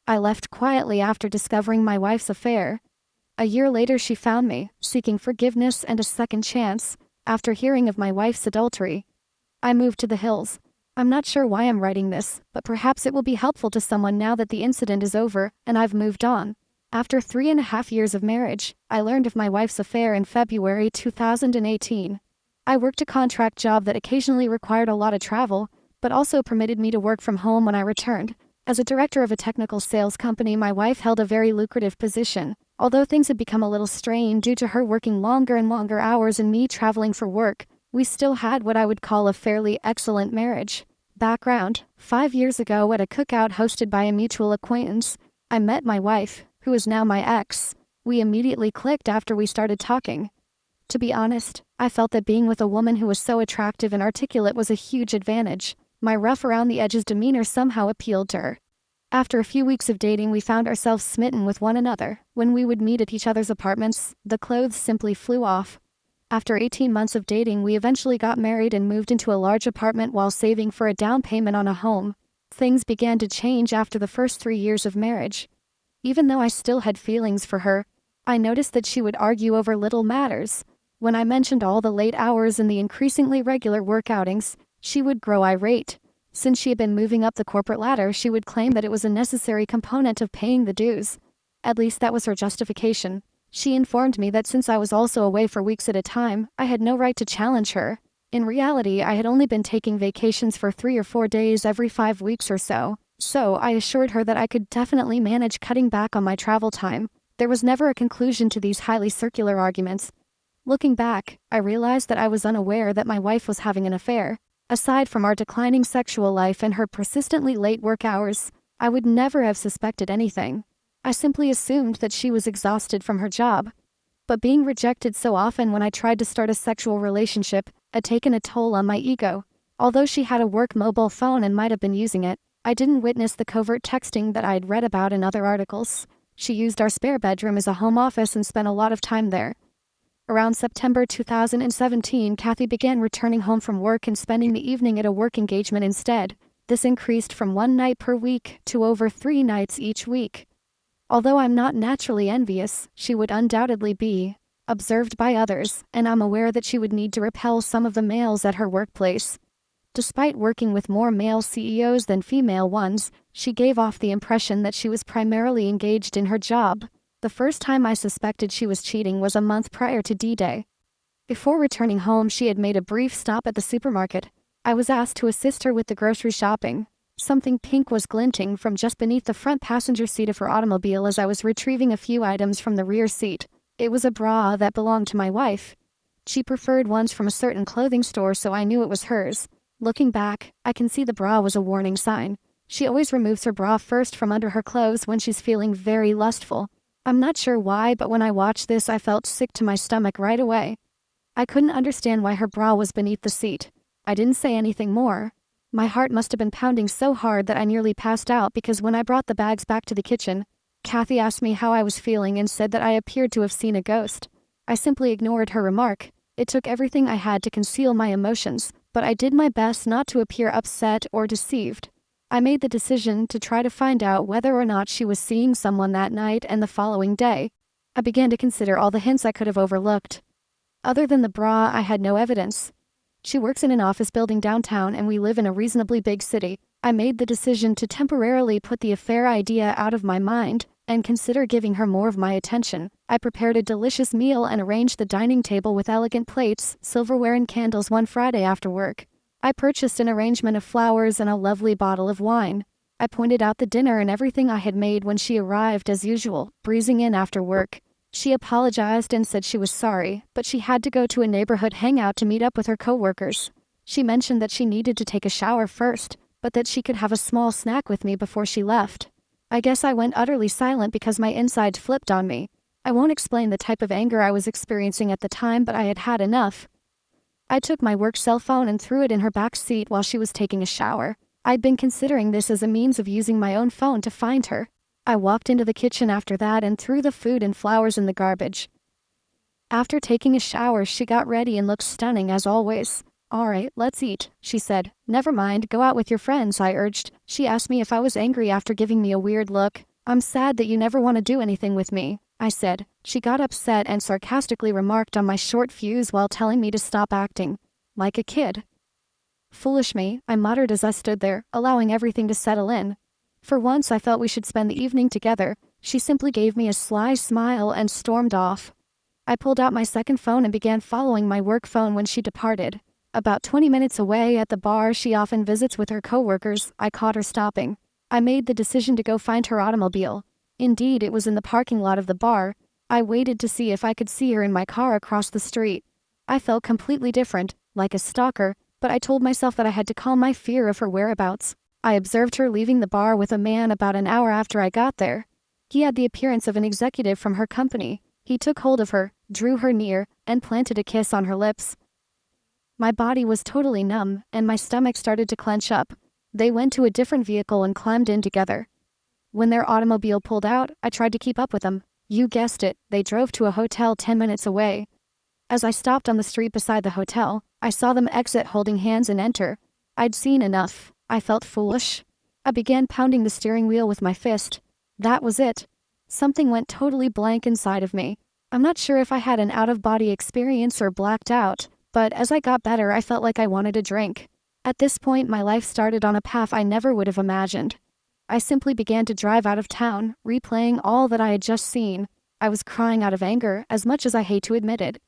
I left quietly after discovering my wife's affair. A year later she found me, seeking forgiveness and a second chance, after hearing of my wife's adultery. I moved to the hills. I'm not sure why I'm writing this, but perhaps it will be helpful to someone now that the incident is over and I've moved on. After 3.5 years of marriage, I learned of my wife's affair in February 2018. I worked a contract job that occasionally required a lot of travel, but also permitted me to work from home when I returned. As a director of a technical sales company, my wife held a very lucrative position. Although things had become a little strained due to her working longer and longer hours and me traveling for work, we still had what I would call a fairly excellent marriage. Background: 5 years ago at a cookout hosted by a mutual acquaintance, I met my wife, who is now my ex. We immediately clicked after we started talking. To be honest, I felt that being with a woman who was so attractive and articulate was a huge advantage. My rough around the edges demeanor somehow appealed to her. After a few weeks of dating, we found ourselves smitten with one another. When we would meet at each other's apartments, the clothes simply flew off. After 18 months of dating, we eventually got married and moved into a large apartment while saving for a down payment on a home. Things began to change after the first 3 years of marriage. Even though I still had feelings for her, I noticed that she would argue over little matters. When I mentioned all the late hours and the increasingly regular work outings, she would grow irate. Since she had been moving up the corporate ladder, she would claim that it was a necessary component of paying the dues. At least that was her justification. She informed me that since I was also away for weeks at a time, I had no right to challenge her. In reality, I had only been taking vacations for 3 or 4 days every 5 weeks or so I assured her that I could definitely manage cutting back on my travel time. There was never a conclusion to these highly circular arguments. Looking back, I realized that I was unaware that my wife was having an affair. Aside from our declining sexual life and her persistently late work hours, I would never have suspected anything. I simply assumed that she was exhausted from her job. But being rejected so often when I tried to start a sexual relationship had taken a toll on my ego. Although she had a work mobile phone and might have been using it, I didn't witness the covert texting that I'd read about in other articles. She used our spare bedroom as a home office and spent a lot of time there. Around September 2017, Kathy began returning home from work and spending the evening at a work engagement instead. This increased from 1 night per week to over 3 nights each week. Although I'm not naturally envious, she would undoubtedly be observed by others, and I'm aware that she would need to repel some of the males at her workplace. Despite working with more male CEOs than female ones, she gave off the impression that she was primarily engaged in her job. The first time I suspected she was cheating was a month prior to D-Day. Before returning home, she had made a brief stop at the supermarket. I was asked to assist her with the grocery shopping. Something pink was glinting from just beneath the front passenger seat of her automobile as I was retrieving a few items from the rear seat. It was a bra that belonged to my wife. She preferred ones from a certain clothing store, so I knew it was hers. Looking back, I can see the bra was a warning sign. She always removes her bra first from under her clothes when she's feeling very lustful. I'm not sure why, but when I watched this, I felt sick to my stomach right away. I couldn't understand why her bra was beneath the seat. I didn't say anything more. My heart must have been pounding so hard that I nearly passed out because when I brought the bags back to the kitchen, Kathy asked me how I was feeling and said that I appeared to have seen a ghost. I simply ignored her remark. It took everything I had to conceal my emotions, but I did my best not to appear upset or deceived. I made the decision to try to find out whether or not she was seeing someone that night and the following day. I began to consider all the hints I could have overlooked. Other than the bra, I had no evidence. She works in an office building downtown and we live in a reasonably big city. I made the decision to temporarily put the affair idea out of my mind and consider giving her more of my attention. I prepared a delicious meal and arranged the dining table with elegant plates, silverware and candles one Friday after work. I purchased an arrangement of flowers and a lovely bottle of wine. I pointed out the dinner and everything I had made when she arrived as usual, breezing in after work. She apologized and said she was sorry, but she had to go to a neighborhood hangout to meet up with her coworkers. She mentioned that she needed to take a shower first, but that she could have a small snack with me before she left. I guess I went utterly silent because my insides flipped on me. I won't explain the type of anger I was experiencing at the time, but I had had enough. I took my work cell phone and threw it in her back seat while she was taking a shower. I'd been considering this as a means of using my own phone to find her. I walked into the kitchen after that and threw the food and flowers in the garbage. After taking a shower, she got ready and looked stunning as always. "All right, let's eat," she said. "Never mind, go out with your friends," I urged. She asked me if I was angry after giving me a weird look. I'm sad that you never want to do anything with me, I said. She got upset and sarcastically remarked on my short fuse while telling me to stop acting like a kid. Foolish me, I muttered as I stood there, allowing everything to settle in. For once I felt we should spend the evening together. She simply gave me a sly smile and stormed off. I pulled out my second phone and began following my work phone when she departed. About 20 minutes away at the bar she often visits with her coworkers, I caught her stopping. I made the decision to go find her automobile. Indeed, it was in the parking lot of the bar. I waited to see if I could see her in my car across the street. I felt completely different, like a stalker, but I told myself that I had to calm my fear of her whereabouts. I observed her leaving the bar with a man about an hour after I got there. He had the appearance of an executive from her company. He took hold of her, drew her near, and planted a kiss on her lips. My body was totally numb, and my stomach started to clench up. They went to a different vehicle and climbed in together. When their automobile pulled out, I tried to keep up with them. You guessed it, they drove to a hotel 10 minutes away. As I stopped on the street beside the hotel, I saw them exit holding hands and enter. I'd seen enough. I felt foolish. I began pounding the steering wheel with my fist. That was it. Something went totally blank inside of me. I'm not sure if I had an out-of-body experience or blacked out, but as I got better I felt like I wanted a drink. At this point my life started on a path I never would have imagined. I simply began to drive out of town, replaying all that I had just seen. I was crying out of anger, as much as I hate to admit it.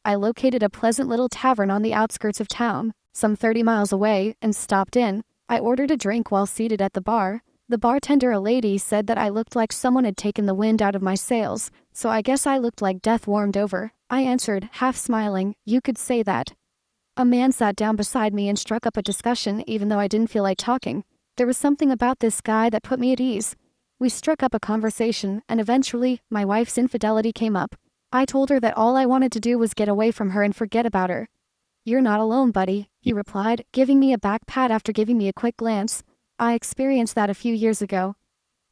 I located a pleasant little tavern on the outskirts of town, some 30 miles away, and stopped in. I ordered a drink while seated at the bar. The bartender, a lady, said that I looked like someone had taken the wind out of my sails, so I guess I looked like death warmed over. I answered, half smiling, "You could say that." A man sat down beside me and struck up a discussion even though I didn't feel like talking. There was something about this guy that put me at ease. We struck up a conversation, and eventually, my wife's infidelity came up. I told her that all I wanted to do was get away from her and forget about her. "You're not alone, buddy," he replied, giving me a back pat after giving me a quick glance. "I experienced that a few years ago.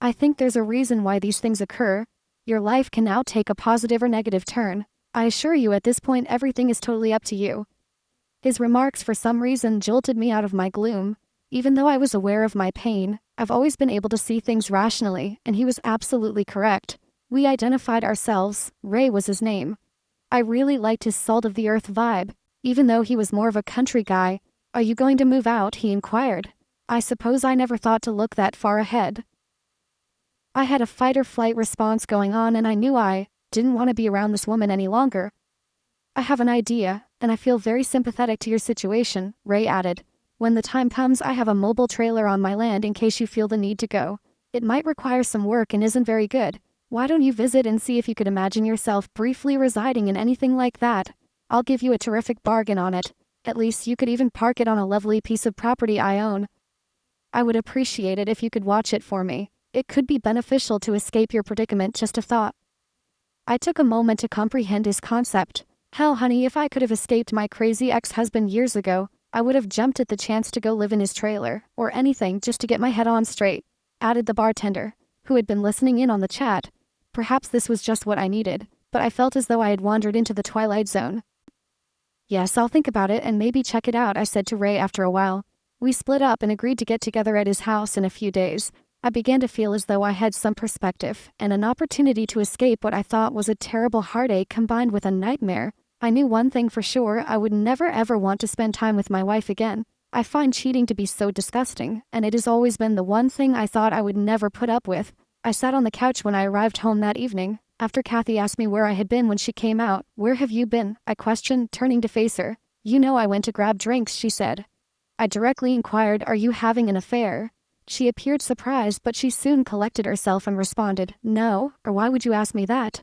I think there's a reason why these things occur. Your life can now take a positive or negative turn. I assure you at this point everything is totally up to you." His remarks for some reason jolted me out of my gloom. Even though I was aware of my pain, I've always been able to see things rationally, and he was absolutely correct. We identified ourselves. Ray was his name. I really liked his salt-of-the-earth vibe, even though he was more of a country guy. "Are you going to move out?" he inquired. I suppose I never thought to look that far ahead. I had a fight-or-flight response going on, and I knew I didn't want to be around this woman any longer. "I have an idea, and I feel very sympathetic to your situation," Ray added. "When the time comes, I have a mobile trailer on my land in case you feel the need to go. It might require some work and isn't very good. Why don't you visit and see if you could imagine yourself briefly residing in anything like that? I'll give you a terrific bargain on it. At least you could even park it on a lovely piece of property I own. I would appreciate it if you could watch it for me. It could be beneficial to escape your predicament, just a thought." I took a moment to comprehend his concept. Hell, honey, if I could have escaped my crazy ex-husband years ago, I would have jumped at the chance to go live in his trailer, or anything just to get my head on straight, added the bartender, who had been listening in on the chat. Perhaps this was just what I needed, but I felt as though I had wandered into the twilight zone. "Yes, I'll think about it and maybe check it out," I said to Ray after a while. We split up and agreed to get together at his house in a few days. I began to feel as though I had some perspective and an opportunity to escape what I thought was a terrible heartache combined with a nightmare. I knew one thing for sure: I would never ever want to spend time with my wife again. I find cheating to be so disgusting, and it has always been the one thing I thought I would never put up with. I sat on the couch when I arrived home that evening. After Kathy asked me where I had been when she came out. "Where have you been?" I questioned, turning to face her. "You know I went to grab drinks," she said. I directly inquired, "Are you having an affair?" She appeared surprised, but she soon collected herself and responded, "No, or why would you ask me that?"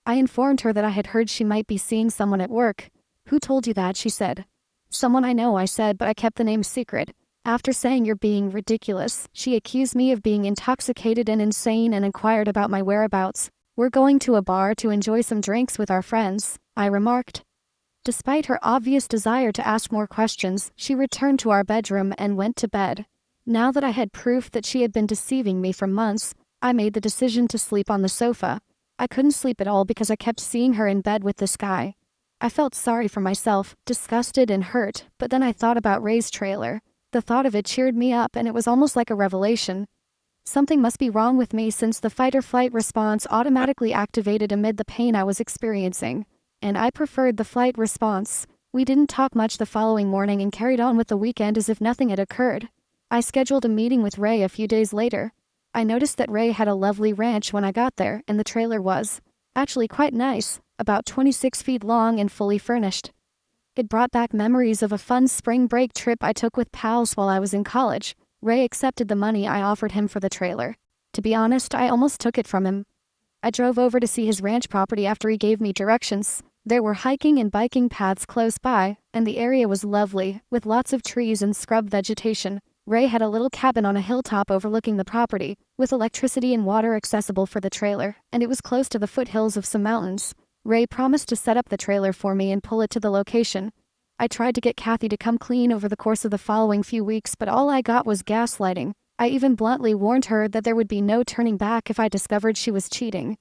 I informed her that I had heard she might be seeing someone at work. "Who told you that?" she said. "Someone I know," I said, but I kept the name secret. After saying "You're being ridiculous," she accused me of being intoxicated and insane and inquired about my whereabouts. "We're going to a bar to enjoy some drinks with our friends," I remarked. Despite her obvious desire to ask more questions, she returned to our bedroom and went to bed. Now that I had proof that she had been deceiving me for months, I made the decision to sleep on the sofa. I couldn't sleep at all because I kept seeing her in bed with this guy. I felt sorry for myself, disgusted and hurt, but then I thought about Ray's trailer. The thought of it cheered me up, and it was almost like a revelation. Something must be wrong with me since the fight-or-flight response automatically activated amid the pain I was experiencing, and I preferred the flight response. We didn't talk much the following morning and carried on with the weekend as if nothing had occurred. I scheduled a meeting with Ray a few days later. I noticed that Ray had a lovely ranch when I got there, and the trailer was actually quite nice, about 26 feet long and fully furnished. It brought back memories of a fun spring break trip I took with pals while I was in college. Ray accepted the money I offered him for the trailer. To be honest, I almost took it from him. I drove over to see his ranch property after he gave me directions. There were hiking and biking paths close by, and the area was lovely, with lots of trees and scrub vegetation. Ray had a little cabin on a hilltop overlooking the property, with electricity and water accessible for the trailer, and it was close to the foothills of some mountains. Ray promised to set up the trailer for me and pull it to the location. I tried to get Kathy to come clean over the course of the following few weeks, but all I got was gaslighting. I even bluntly warned her that there would be no turning back if I discovered she was cheating.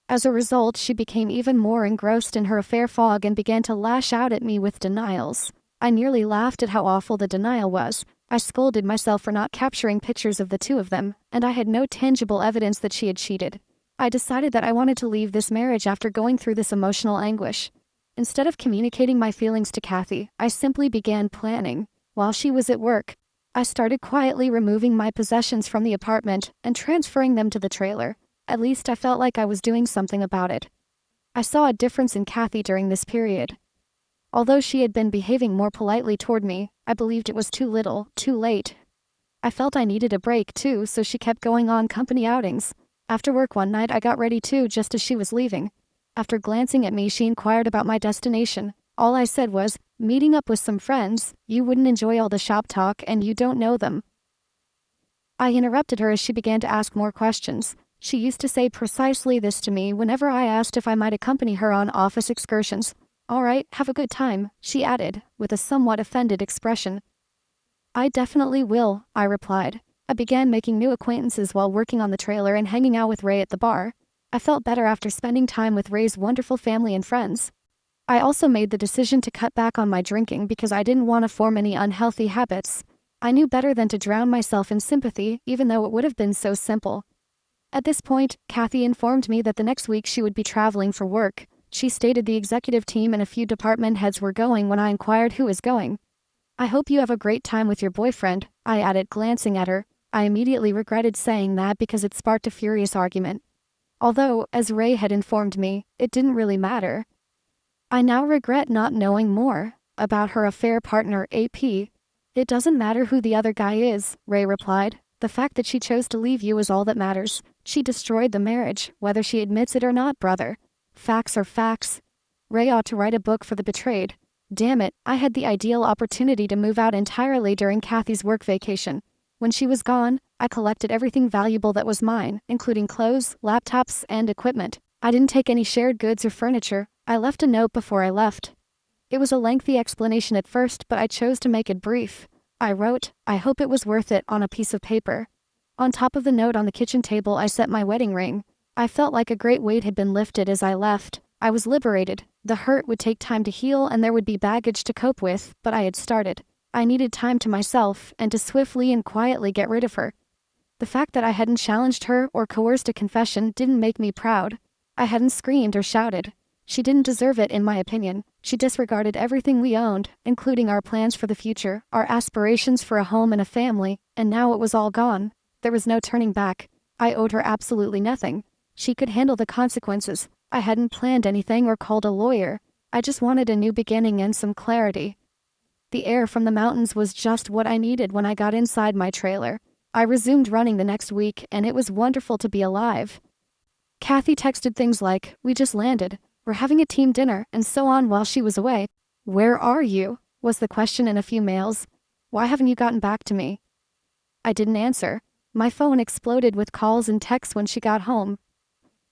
As a result, she became even more engrossed in her affair fog and began to lash out at me with denials. I nearly laughed at how awful the denial was. I scolded myself for not capturing pictures of the two of them, and I had no tangible evidence that she had cheated. I decided that I wanted to leave this marriage after going through this emotional anguish. Instead of communicating my feelings to Kathy, I simply began planning. While she was at work, I started quietly removing my possessions from the apartment and transferring them to the trailer. At least I felt like I was doing something about it. I saw a difference in Kathy during this period. Although she had been behaving more politely toward me, I believed it was too little, too late. I felt I needed a break too, so she kept going on company outings. After work one night I got ready too, just as she was leaving. After glancing at me, she inquired about my destination. All I said was, meeting up with some friends. You wouldn't enjoy all the shop talk and you don't know them. I interrupted her as she began to ask more questions. She used to say precisely this to me whenever I asked if I might accompany her on office excursions. "All right, have a good time," she added, with a somewhat offended expression. "I definitely will," I replied. I began making new acquaintances while working on the trailer and hanging out with Ray at the bar. I felt better after spending time with Ray's wonderful family and friends. I also made the decision to cut back on my drinking because I didn't want to form any unhealthy habits. I knew better than to drown myself in sympathy, even though it would have been so simple. At this point, Kathy informed me that the next week she would be traveling for work. She stated the executive team and a few department heads were going when I inquired who is going. "I hope you have a great time with your boyfriend," I added, glancing at her. I immediately regretted saying that because it sparked a furious argument. Although, as Ray had informed me, it didn't really matter. I now regret not knowing more about her affair partner, AP. "It doesn't matter who the other guy is," Ray replied. "The fact that she chose to leave you is all that matters. She destroyed the marriage, whether she admits it or not, brother. Facts are facts. Ray ought to write a book for the betrayed. Damn it, I had the ideal opportunity to move out entirely during Kathy's work vacation. When she was gone, I collected everything valuable that was mine, including clothes, laptops, and equipment. I didn't take any shared goods or furniture. I left a note before I left. It was a lengthy explanation at first, but I chose to make it brief. I wrote, 'I hope it was worth it,' on a piece of paper. On top of the note on the kitchen table I set my wedding ring. I felt like a great weight had been lifted as I left. I was liberated. The hurt would take time to heal and there would be baggage to cope with, but I had started. I needed time to myself and to swiftly and quietly get rid of her. The fact that I hadn't challenged her or coerced a confession didn't make me proud. I hadn't screamed or shouted. She didn't deserve it, in my opinion. She disregarded everything we owned, including our plans for the future, our aspirations for a home and a family, and now it was all gone. There was no turning back. I owed her absolutely nothing. She could handle the consequences. I hadn't planned anything or called a lawyer. I just wanted a new beginning and some clarity. The air from the mountains was just what I needed when I got inside my trailer. I resumed running the next week, and it was wonderful to be alive. Kathy texted things like, "We just landed. We're having a team dinner," and so on while she was away. "Where are you?" was the question in a few mails. "Why haven't you gotten back to me?" I didn't answer. My phone exploded with calls and texts when she got home.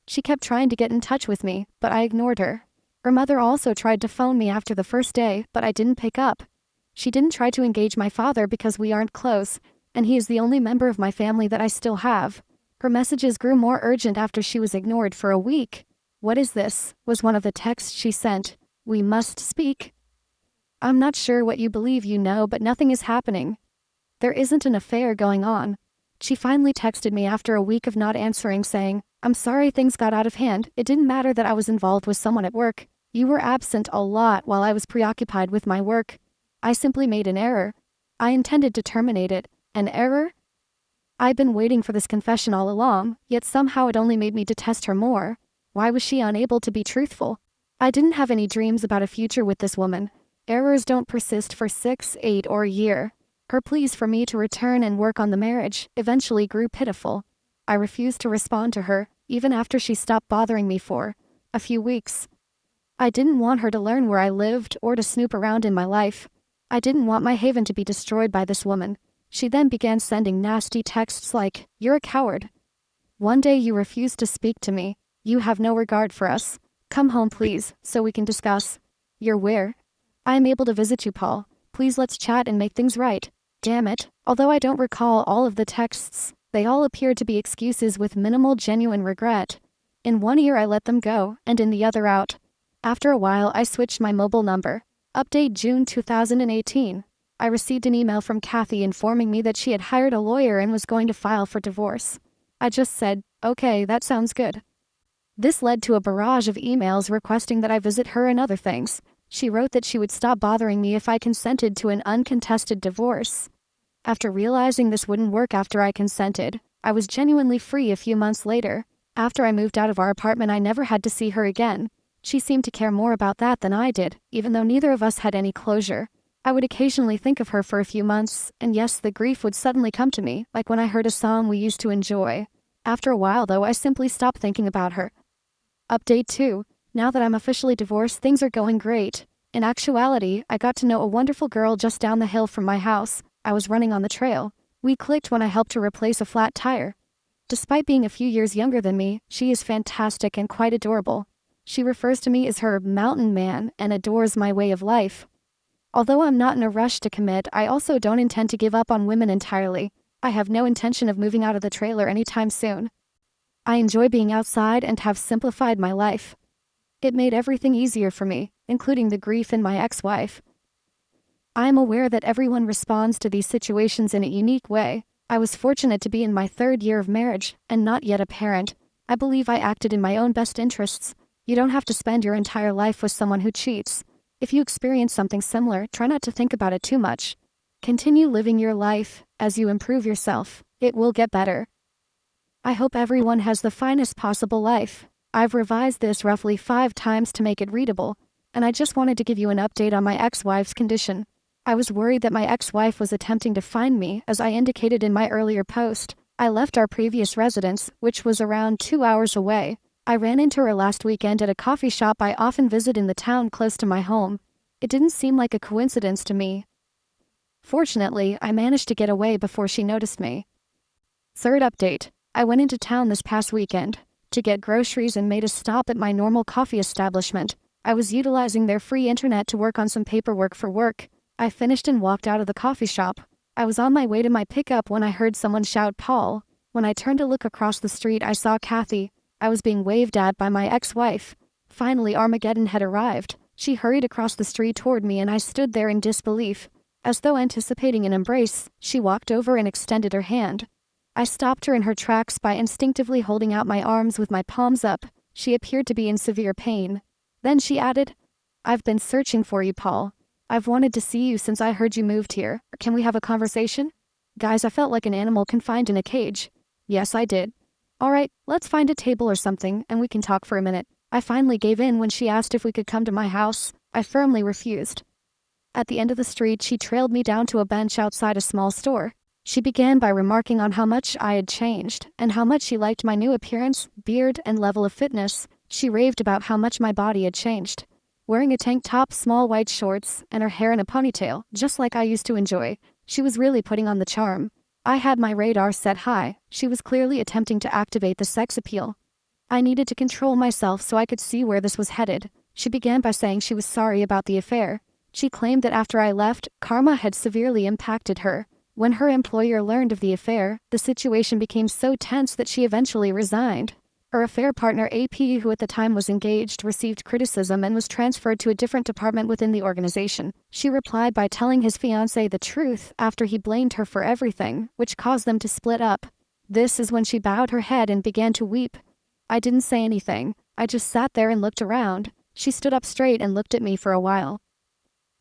She kept trying to get in touch with me, but I ignored her. Her mother also tried to phone me after the first day, but I didn't pick up. She didn't try to engage my father because we aren't close, and he is the only member of my family that I still have. Her messages grew more urgent after she was ignored for a week. "What is this?" was one of the texts she sent. "We must speak." "I'm not sure what you believe you know, but nothing is happening. There isn't an affair going on. She finally texted me after a week of not answering saying, "I'm sorry things got out of hand. It didn't matter that I was involved with someone at work. You were absent a lot while I was preoccupied with my work. I simply made an error. I intended to terminate it." An error? I'd been waiting for this confession all along, yet somehow it only made me detest her more. Why was she unable to be truthful? I didn't have any dreams about a future with this woman. Errors don't persist for 6, 8, or a year. Her pleas for me to return and work on the marriage eventually grew pitiful. I refused to respond to her, even after she stopped bothering me for a few weeks. I didn't want her to learn where I lived or to snoop around in my life. I didn't want my haven to be destroyed by this woman. She then began sending nasty texts like, "You're a coward. One day you refused to speak to me. You have no regard for us. Come home please, so we can discuss. You're where? I am able to visit you, Paul. Please let's chat and make things right." Damn it. Although I don't recall all of the texts, they all appeared to be excuses with minimal genuine regret. In one ear I let them go, and in the other out. After a while I switched my mobile number. Update June 2018. I received an email from Kathy informing me that she had hired a lawyer and was going to file for divorce. I just said, "Okay, that sounds good." This led to a barrage of emails requesting that I visit her and other things. She wrote that she would stop bothering me if I consented to an uncontested divorce. After realizing this wouldn't work after I consented, I was genuinely free a few months later. After I moved out of our apartment, I never had to see her again. She seemed to care more about that than I did, even though neither of us had any closure. I would occasionally think of her for a few months, and yes, the grief would suddenly come to me, like when I heard a song we used to enjoy. After a while though, I simply stopped thinking about her. Update 2. Now that I'm officially divorced, things are going great. In actuality, I got to know a wonderful girl just down the hill from my house. I was running on the trail. We clicked when I helped her replace a flat tire. Despite being a few years younger than me, she is fantastic and quite adorable. She refers to me as her mountain man and adores my way of life. Although I'm not in a rush to commit, I also don't intend to give up on women entirely. I have no intention of moving out of the trailer anytime soon. I enjoy being outside and have simplified my life. It made everything easier for me, including the grief in my ex-wife. I am aware that everyone responds to these situations in a unique way. I was fortunate to be in my 3rd year of marriage and not yet a parent. I believe I acted in my own best interests. You don't have to spend your entire life with someone who cheats. If you experience something similar, try not to think about it too much. Continue living your life. As you improve yourself, it will get better. I hope everyone has the finest possible life. I've revised this roughly 5 times to make it readable, and I just wanted to give you an update on my ex-wife's condition. I was worried that my ex-wife was attempting to find me, as I indicated in my earlier post. I left our previous residence, which was around 2 hours away. I ran into her last weekend at a coffee shop I often visit in the town close to my home. It didn't seem like a coincidence to me. Fortunately, I managed to get away before she noticed me. 3rd update. I went into town this past weekend to get groceries and made a stop at my normal coffee establishment. I was utilizing their free internet to work on some paperwork for work. I finished and walked out of the coffee shop. I was on my way to my pickup when I heard someone shout, "Paul." When I turned to look across the street, I saw Kathy. I was being waved at by my ex-wife. Finally, Armageddon had arrived. She hurried across the street toward me and I stood there in disbelief. As though anticipating an embrace, she walked over and extended her hand. I stopped her in her tracks by instinctively holding out my arms with my palms up. She appeared to be in severe pain. Then she added, "I've been searching for you, Paul. I've wanted to see you since I heard you moved here. Can we have a conversation?" Guys, I felt like an animal confined in a cage. Yes, I did. "Alright, let's find a table or something and we can talk for a minute." I finally gave in when she asked if we could come to my house. I firmly refused. At the end of the street, she trailed me down to a bench outside a small store. She began by remarking on how much I had changed and how much she liked my new appearance, beard, and level of fitness. She raved about how much my body had changed. Wearing a tank top, small white shorts, and her hair in a ponytail, just like I used to enjoy, she was really putting on the charm. I had my radar set high. She was clearly attempting to activate the sex appeal. I needed to control myself so I could see where this was headed. She began by saying she was sorry about the affair. She claimed that after I left, karma had severely impacted her. When her employer learned of the affair, the situation became so tense that she eventually resigned. Her affair partner AP, who at the time was engaged, received criticism and was transferred to a different department within the organization. She replied by telling his fiancée the truth after he blamed her for everything, which caused them to split up. This is when she bowed her head and began to weep. I didn't say anything. I just sat there and looked around. She stood up straight and looked at me for a while.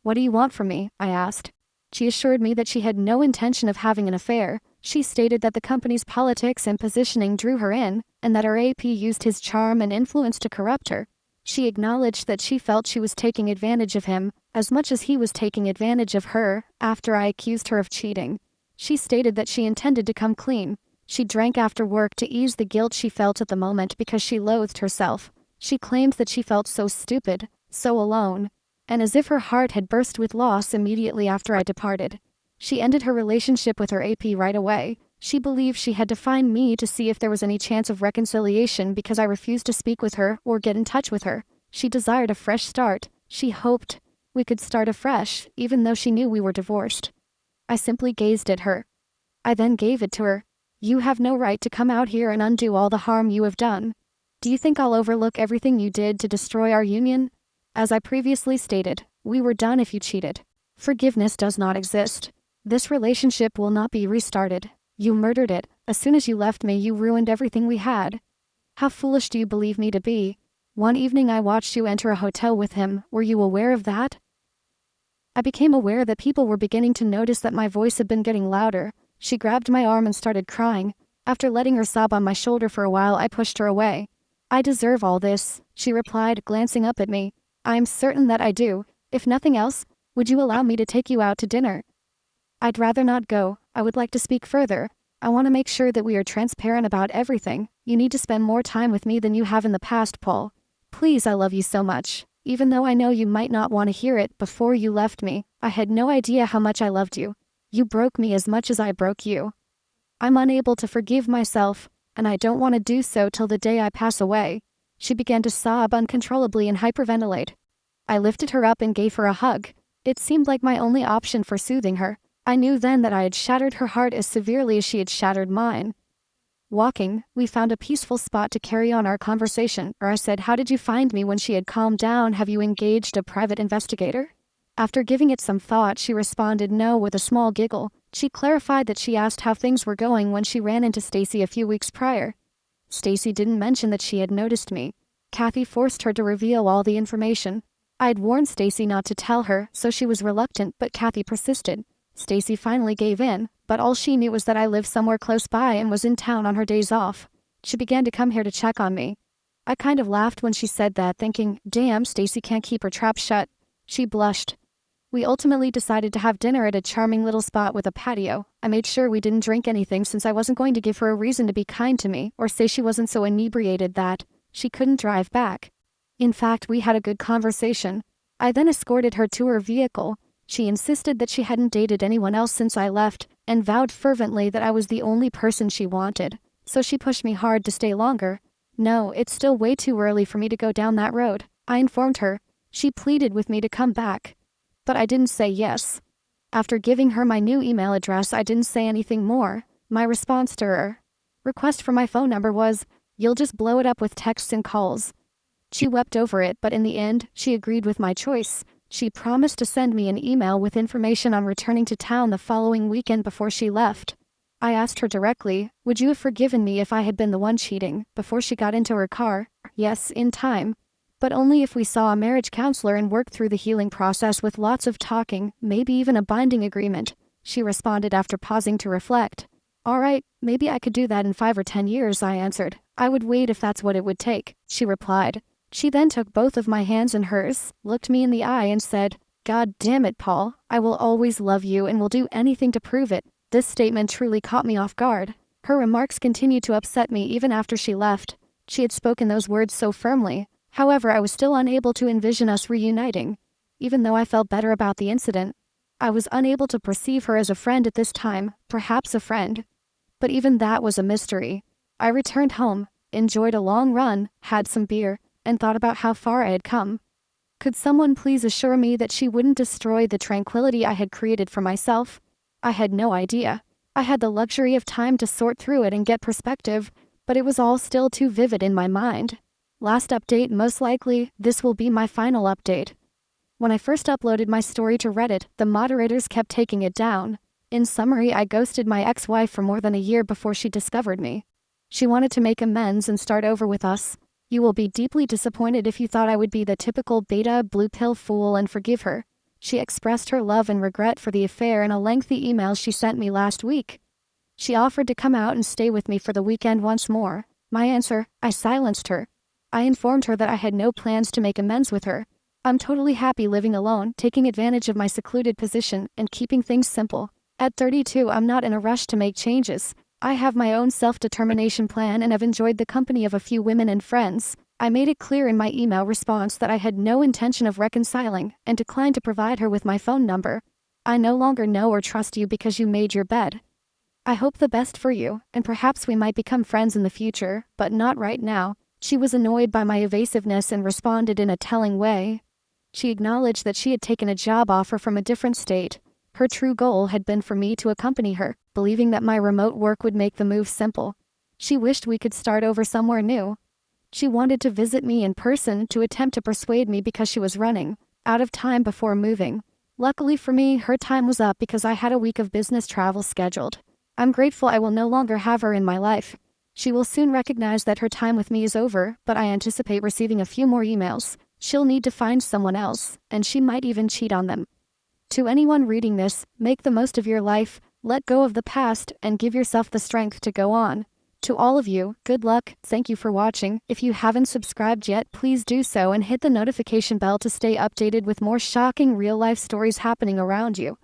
"What do you want from me?" I asked. She assured me that she had no intention of having an affair. She stated that the company's politics and positioning drew her in, and that her AP used his charm and influence to corrupt her. She acknowledged that she felt she was taking advantage of him, as much as he was taking advantage of her, after I accused her of cheating. She stated that she intended to come clean. She drank after work to ease the guilt she felt at the moment because she loathed herself. She claimed that she felt so stupid, so alone, and as if her heart had burst with loss immediately after I departed. She ended her relationship with her AP right away. She believed she had to find me to see if there was any chance of reconciliation because I refused to speak with her or get in touch with her. She desired a fresh start. She hoped we could start afresh, even though she knew we were divorced. I simply gazed at her. I then gave it to her. "You have no right to come out here and undo all the harm you have done. Do you think I'll overlook everything you did to destroy our union? As I previously stated, we were done if you cheated. Forgiveness does not exist. This relationship will not be restarted. You murdered it. As soon as you left me, you ruined everything we had. How foolish do you believe me to be? One evening I watched you enter a hotel with him. Were you aware of that?" I became aware that people were beginning to notice that my voice had been getting louder. She grabbed my arm and started crying. After letting her sob on my shoulder for a while, I pushed her away. "I deserve all this," she replied, glancing up at me. "I am certain that I do. If nothing else, would you allow me to take you out to dinner?" "I'd rather not go. I would like to speak further. I want to make sure that we are transparent about everything. You need to spend more time with me than you have in the past, Paul. Please, I love you so much. Even though I know you might not want to hear it, before you left me, I had no idea how much I loved you. You broke me as much as I broke you. I'm unable to forgive myself, and I don't want to do so till the day I pass away." She began to sob uncontrollably and hyperventilate. I lifted her up and gave her a hug. It seemed like my only option for soothing her. I knew then that I had shattered her heart as severely as she had shattered mine. Walking, we found a peaceful spot to carry on our conversation, or I said, "How did you find me?" When she had calmed down. "Have you engaged a private investigator?" After giving it some thought, she responded no with a small giggle. She clarified that she asked how things were going when she ran into Stacy a few weeks prior. Stacy didn't mention that she had noticed me. Kathy forced her to reveal all the information. I'd warned Stacy not to tell her, so she was reluctant, but Kathy persisted. Stacy finally gave in, but all she knew was that I lived somewhere close by and was in town on her days off. She began to come here to check on me. I kind of laughed when she said that, thinking, damn, Stacy can't keep her trap shut. She blushed. We ultimately decided to have dinner at a charming little spot with a patio. I made sure we didn't drink anything since I wasn't going to give her a reason to be kind to me or say she wasn't so inebriated that she couldn't drive back. In fact, we had a good conversation. I then escorted her to her vehicle. She insisted that she hadn't dated anyone else since I left and vowed fervently that I was the only person she wanted. So she pushed me hard to stay longer. "No, it's still way too early for me to go down that road," I informed her. She pleaded with me to come back, but I didn't say yes. After giving her my new email address, I didn't say anything more. My response to her request for my phone number was, "You'll just blow it up with texts and calls." She wept over it, but in the end, she agreed with my choice. She promised to send me an email with information on returning to town the following weekend before she left. I asked her directly, "Would you have forgiven me if I had been the one cheating?" before she got into her car. "Yes, in time. But only if we saw a marriage counselor and worked through the healing process with lots of talking, maybe even a binding agreement," she responded after pausing to reflect. "All right, maybe I could do that in 5 or 10 years, I answered. "I would wait if that's what it would take," she replied. She then took both of my hands in hers, looked me in the eye and said, "God damn it, Paul, I will always love you and will do anything to prove it." This statement truly caught me off guard. Her remarks continued to upset me even after she left. She had spoken those words so firmly. However, I was still unable to envision us reuniting. Even though I felt better about the incident, I was unable to perceive her as a friend at this time, perhaps a friend. But even that was a mystery. I returned home, enjoyed a long run, had some beer, and thought about how far I had come. Could someone please assure me that she wouldn't destroy the tranquility I had created for myself? I had no idea. I had the luxury of time to sort through it and get perspective, but it was all still too vivid in my mind. Last update, most likely, this will be my final update. When I first uploaded my story to Reddit, the moderators kept taking it down. In summary, I ghosted my ex-wife for more than a year before she discovered me. She wanted to make amends and start over with us. You will be deeply disappointed if you thought I would be the typical beta blue pill fool and forgive her. She expressed her love and regret for the affair in a lengthy email she sent me last week. She offered to come out and stay with me for the weekend once more. My answer, I silenced her. I informed her that I had no plans to make amends with her. I'm totally happy living alone, taking advantage of my secluded position, and keeping things simple. At 32, I'm not in a rush to make changes. I have my own self-determination plan and have enjoyed the company of a few women and friends. I made it clear in my email response that I had no intention of reconciling and declined to provide her with my phone number. I no longer know or trust you because you made your bed. I hope the best for you, and perhaps we might become friends in the future, but not right now. She was annoyed by my evasiveness and responded in a telling way. She acknowledged that she had taken a job offer from a different state. Her true goal had been for me to accompany her, believing that my remote work would make the move simple. She wished we could start over somewhere new. She wanted to visit me in person to attempt to persuade me because she was running out of time before moving. Luckily for me, her time was up because I had a week of business travel scheduled. I'm grateful I will no longer have her in my life. She will soon recognize that her time with me is over, but I anticipate receiving a few more emails. She'll need to find someone else, and she might even cheat on them. To anyone reading this, make the most of your life, let go of the past, and give yourself the strength to go on. To all of you, good luck, thank you for watching. If you haven't subscribed yet, please do so and hit the notification bell to stay updated with more shocking real-life stories happening around you.